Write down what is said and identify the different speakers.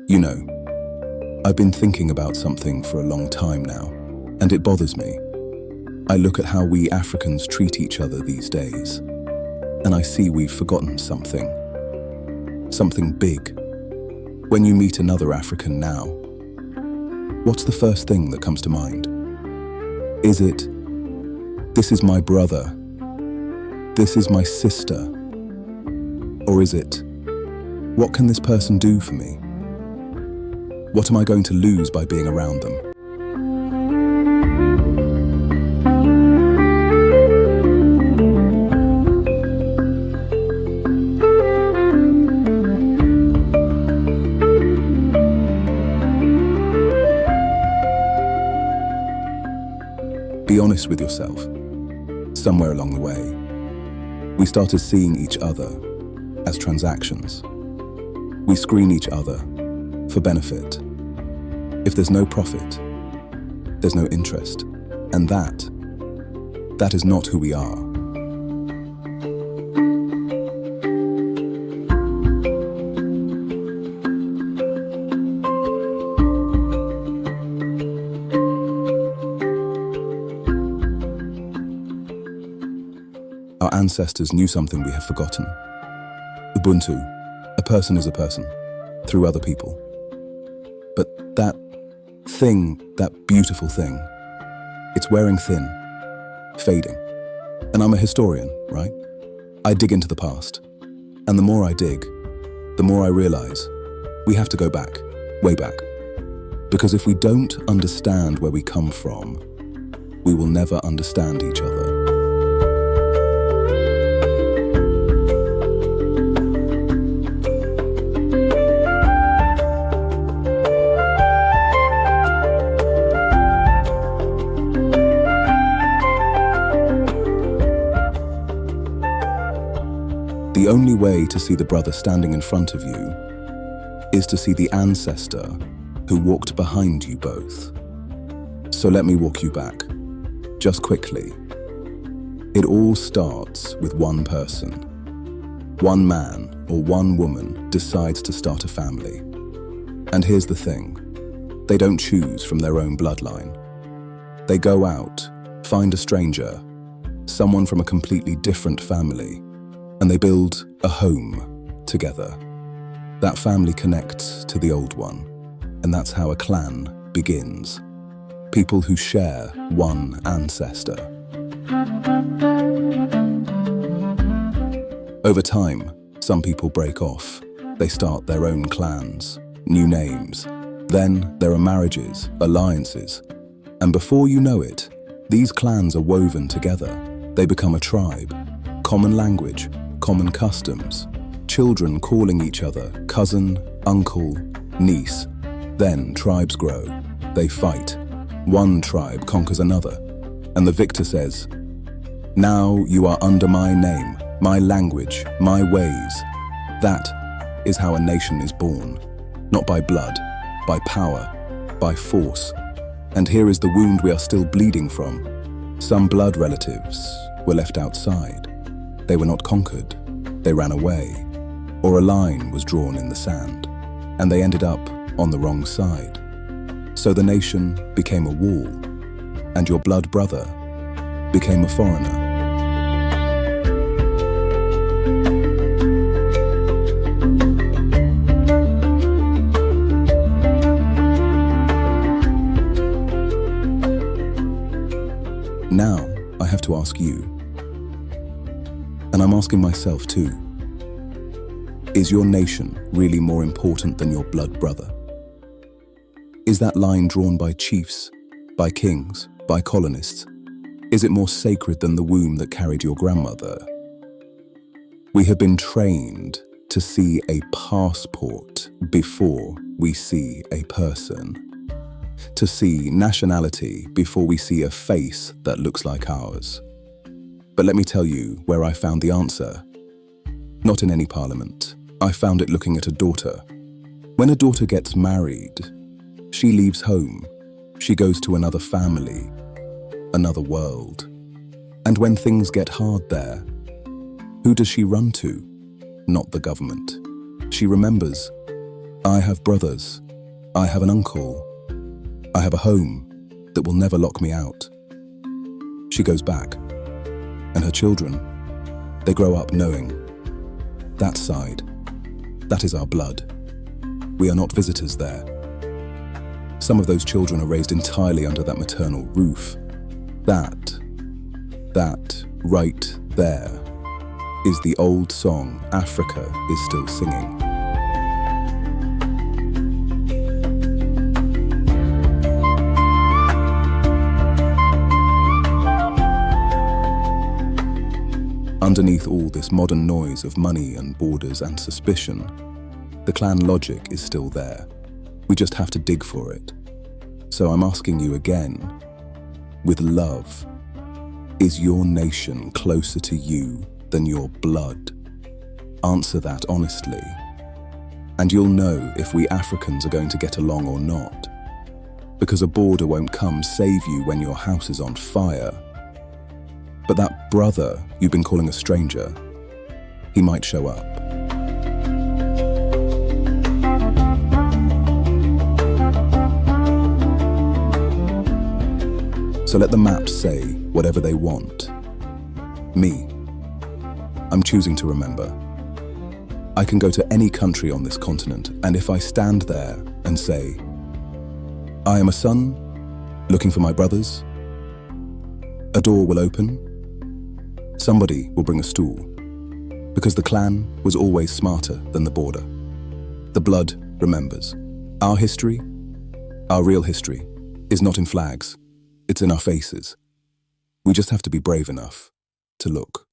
Speaker 1: You know, I've been thinking about something for a long time now, and it bothers me. I look at how we Africans treat each other these days, and I see we've forgotten something. Something big. When you meet another African now, what's the first thing that comes to mind? Is it, "This is my brother, this is my sister"? Or is it, "What can this person do for me? What am I going to lose by being around them?" Be honest with yourself. Somewhere along the way, we started seeing each other as transactions. We screen each other for benefit. If there's no profit, there's no interest. And that is not who we are. Our ancestors knew something we have forgotten. Ubuntu, a person is a person, through other people. But that thing, that beautiful thing, it's wearing thin, fading. And I'm a historian, right? I dig into the past. And the more I dig, the more I realize we have to go back, way back. Because if we don't understand where we come from, we will never understand each other. The only way to see the brother standing in front of you is to see the ancestor who walked behind you both. So let me walk you back, just quickly. It all starts with one person. One man or one woman decides to start a family. And here's the thing, they don't choose from their own bloodline. They go out, find a stranger, someone from a completely different family, and they build a home together. That family connects to the old one, and that's how a clan begins. People who share one ancestor. Over time, some people break off. They start their own clans, new names. Then there are marriages, alliances. And before you know it, these clans are woven together. They become a tribe, common language, common customs, children calling each other cousin, uncle, niece. Then tribes grow, they fight. One tribe conquers another, and the victor says, "Now you are under my name, my language, my ways." That is how a nation is born, not by blood, by power, by force. And here is the wound we are still bleeding from. Some blood relatives were left outside. They were not conquered, they ran away, or a line was drawn in the sand, and they ended up on the wrong side. So the nation became a wall, and your blood brother became a foreigner. Now I have to ask you, and I'm asking myself too, is your nation really more important than your blood brother? Is that line drawn by chiefs, by kings, by colonists? Is it more sacred than the womb that carried your grandmother? We have been trained to see a passport before we see a person, to see nationality before we see a face that looks like ours. But let me tell you where I found the answer. Not in any parliament. I found it looking at a daughter. When a daughter gets married, she leaves home. She goes to another family, another world. And when things get hard there, who does she run to? Not the government. She remembers I have brothers. I have an uncle. I have a home that will never lock me out. She goes back, and her children, they grow up knowing that side, that is our blood. We are not visitors there. Some of those children are raised entirely under that maternal roof. That right there is the old song Africa is still singing. Underneath all this modern noise of money and borders and suspicion, the clan logic is still there. We just have to dig for it. So I'm asking you again, with love, is your nation closer to you than your blood? Answer that honestly, and you'll know if we Africans are going to get along or not. Because a border won't come save you when your house is on fire. But that brother you've been calling a stranger, he might show up. So let the maps say whatever they want. Me, I'm choosing to remember. I can go to any country on this continent, and if I stand there and say, I am a son looking for my brothers, a door will open, somebody will bring a stool, because the clan was always smarter than the border. The blood remembers. Our history, our real history, is not in flags. It's in our faces. We just have to be brave enough to look.